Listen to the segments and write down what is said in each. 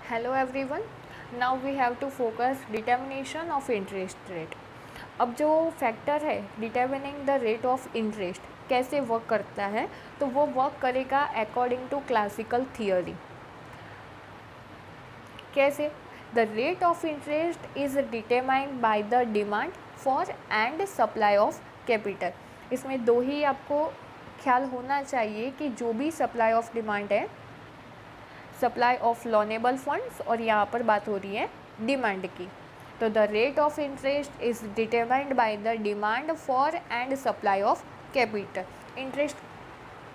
Hello everyone. Now we have to focus determination of interest rate. अब जो factor है determining the rate of interest कैसे work करता है, तो वो वर्क करेगा अकॉर्डिंग टू क्लासिकल थियोरी. कैसे? The rate of interest is determined by the demand for and supply of capital. इसमें दो ही आपको ख्याल होना चाहिए कि जो भी सप्लाई ऑफ डिमांड है, सप्लाई ऑफ लोनेबल फंड्स, और यहाँ पर बात हो रही है डिमांड की. तो the rate of interest is determined by the demand for and supply of capital. Interest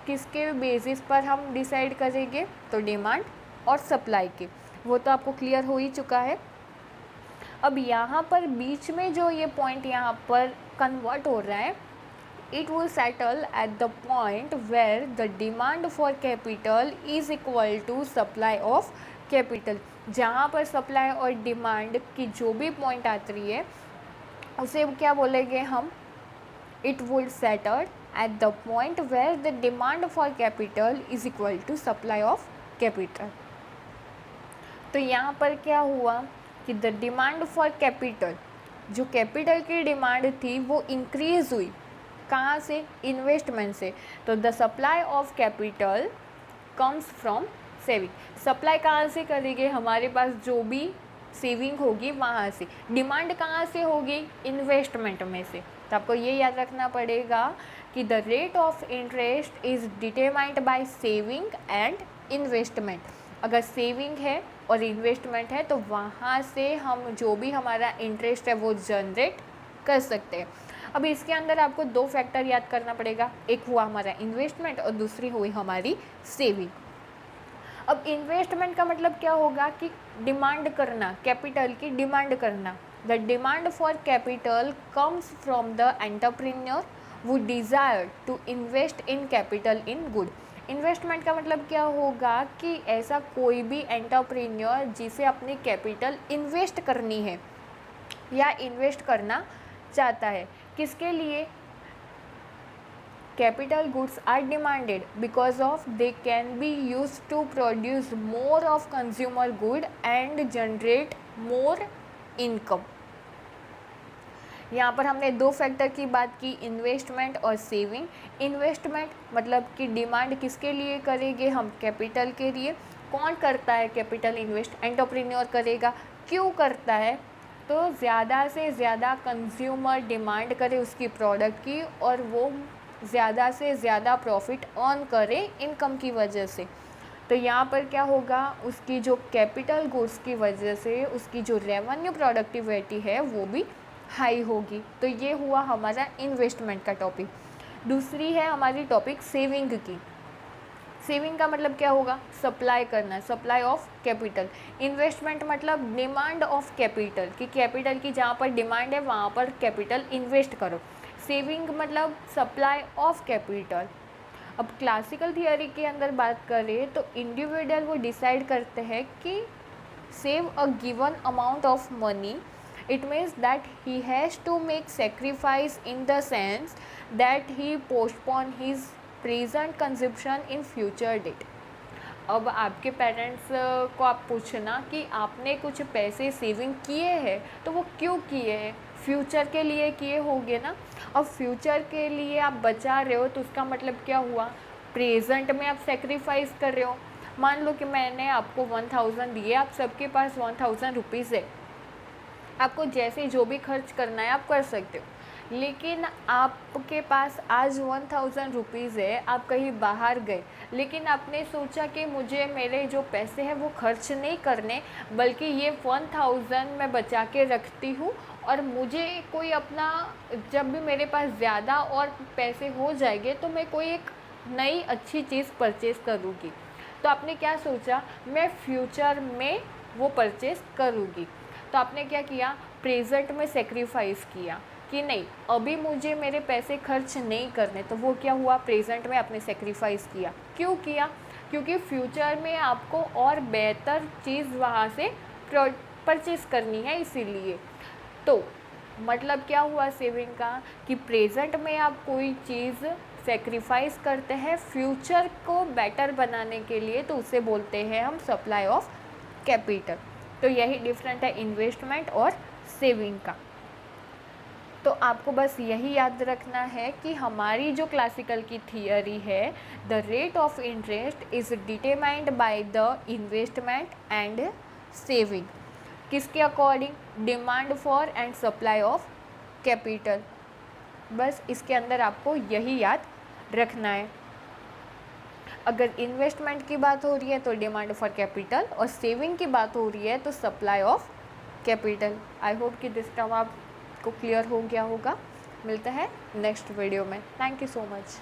किसके बेसिस पर हम डिसाइड करेंगे? तो डिमांड और सप्लाई के. वो तो आपको क्लियर हो ही चुका है. अब यहाँ पर बीच में जो ये पॉइंट यहाँ पर कन्वर्ट हो रहा है, it will settle at the point where the demand for capital is equal to supply of capital. जहाँ पर सप्लाई और डिमांड की जो भी पॉइंट आती रही है उसे क्या बोलेंगे हम? It would settle at the point where the demand for capital is equal to supply of capital. तो यहाँ पर क्या हुआ कि द डिमांड फॉर कैपिटल, जो कैपिटल की डिमांड थी वो इंक्रीज हुई. कहाँ से? इन्वेस्टमेंट से. तो the supply of capital comes from saving. Supply कहाँ से करेंगे? हमारे पास जो भी सेविंग होगी वहाँ से. डिमांड कहाँ से होगी? इन्वेस्टमेंट में से. तो आपको ये याद रखना पड़ेगा कि the rate of interest is determined bye saving and investment. अगर सेविंग है और इन्वेस्टमेंट है तो वहाँ से हम जो भी हमारा इंटरेस्ट है वो जनरेट कर सकते हैं. अब इसके अंदर आपको दो फैक्टर याद करना पड़ेगा. एक हुआ हमारा इन्वेस्टमेंट और दूसरी हुई हमारी सेविंग. अब इन्वेस्टमेंट का मतलब क्या होगा कि डिमांड करना, कैपिटल की डिमांड करना. The demand for capital comes from the entrepreneur who desire to invest in capital in good. Investment का मतलब क्या होगा कि ऐसा कोई भी एंटरप्रेन्योर जिसे अपनी कैपिटल इन्वेस्ट करनी है या इन्वेस्ट करना चाहता है. किसके लिए? Capital goods are demanded because of they can be use to produce more of consumer good and generate more income. यहाँ पर हमने दो फैक्टर की बात की, इन्वेस्टमेंट और सेविंग. इन्वेस्टमेंट मतलब कि डिमांड किसके लिए करेंगे हम? कैपिटल के लिए. कौन करता है कैपिटल इन्वेस्ट? एंटरप्रेन्योर करेगा. क्यों करता है? तो ज़्यादा से ज़्यादा कंज्यूमर डिमांड करे उसकी प्रोडक्ट की और वो ज़्यादा से ज़्यादा प्रॉफिट अर्न करे इनकम की वजह से. तो यहाँ पर क्या होगा? उसकी जो कैपिटल गुड्स की वजह से उसकी जो रेवेन्यू प्रोडक्टिविटी है वो भी हाई होगी. तो ये हुआ हमारा इन्वेस्टमेंट का टॉपिक. दूसरी है हमारी टॉपिक सेविंग की. सेविंग का मतलब क्या होगा? सप्लाई करना, सप्लाई ऑफ कैपिटल. इन्वेस्टमेंट मतलब डिमांड ऑफ कैपिटल, कि कैपिटल की जहाँ पर डिमांड है वहाँ पर कैपिटल इन्वेस्ट करो. सेविंग मतलब सप्लाई ऑफ कैपिटल. अब क्लासिकल थियोरी के अंदर बात करें तो इंडिविजुअल वो डिसाइड करते हैं कि save a given amount of money. It means that he has to make sacrifice in the sense that he postpone his present consumption in future date. अब आपके पेरेंट्स को आप पूछना कि आपने कुछ पैसे सेविंग किए हैं तो वो क्यों किए हैं? फ्यूचर के लिए किए होंगे ना. अब फ्यूचर के लिए आप बचा रहे हो तो उसका मतलब क्या हुआ? प्रेजेंट में आप सेक्रीफाइस कर रहे हो. मान लो कि मैंने आपको 1000 दिए, आप सबके पास 1000 रुपीज़ है. आपको जैसे जो भी खर्च करना है आप कर सकते हो. लेकिन आपके पास आज 1000 रुपीज़ है, आप कहीं बाहर गए, लेकिन आपने सोचा कि मुझे मेरे जो पैसे हैं वो खर्च नहीं करने, बल्कि ये 1000 मैं बचा के रखती हूँ और मुझे कोई अपना, जब भी मेरे पास ज़्यादा और पैसे हो जाएंगे तो मैं कोई एक नई अच्छी चीज़ परचेज़ करूँगी. तो आपने क्या सोचा? मैं फ्यूचर में वो परचेज़ करूँगी. तो आपने क्या किया? प्रेजेंट में सेक्रीफाइस किया कि नहीं, अभी मुझे मेरे पैसे खर्च नहीं करने. तो वो क्या हुआ? प्रेजेंट में आपने सेक्रीफाइस किया. क्यों किया? क्योंकि फ्यूचर में आपको और बेहतर चीज़ वहाँ से परचेज़ करनी है, इसीलिए. तो मतलब क्या हुआ सेविंग का? कि प्रेजेंट में आप कोई चीज़ सेक्रीफाइस करते हैं फ्यूचर को बेटर बनाने के लिए, तो उसे बोलते हैं हम सप्लाई ऑफ कैपिटल। तो यही डिफरेंट है इन्वेस्टमेंट और सेविंग का। तो आपको बस यही याद रखना है कि हमारी जो क्लासिकल की थियरी है, the rate of interest is determined by the investment and saving. किसके according? Demand for and supply of capital. बस इसके अंदर आपको यही याद रखना है। अगर इन्वेस्टमेंट की बात हो रही है तो डिमांड फॉर कैपिटल, और सेविंग की बात हो रही है तो supply of capital. I hope कि दिस टर्म आपको क्लियर हो गया होगा। मिलता है नेक्स्ट वीडियो में। Thank you so much.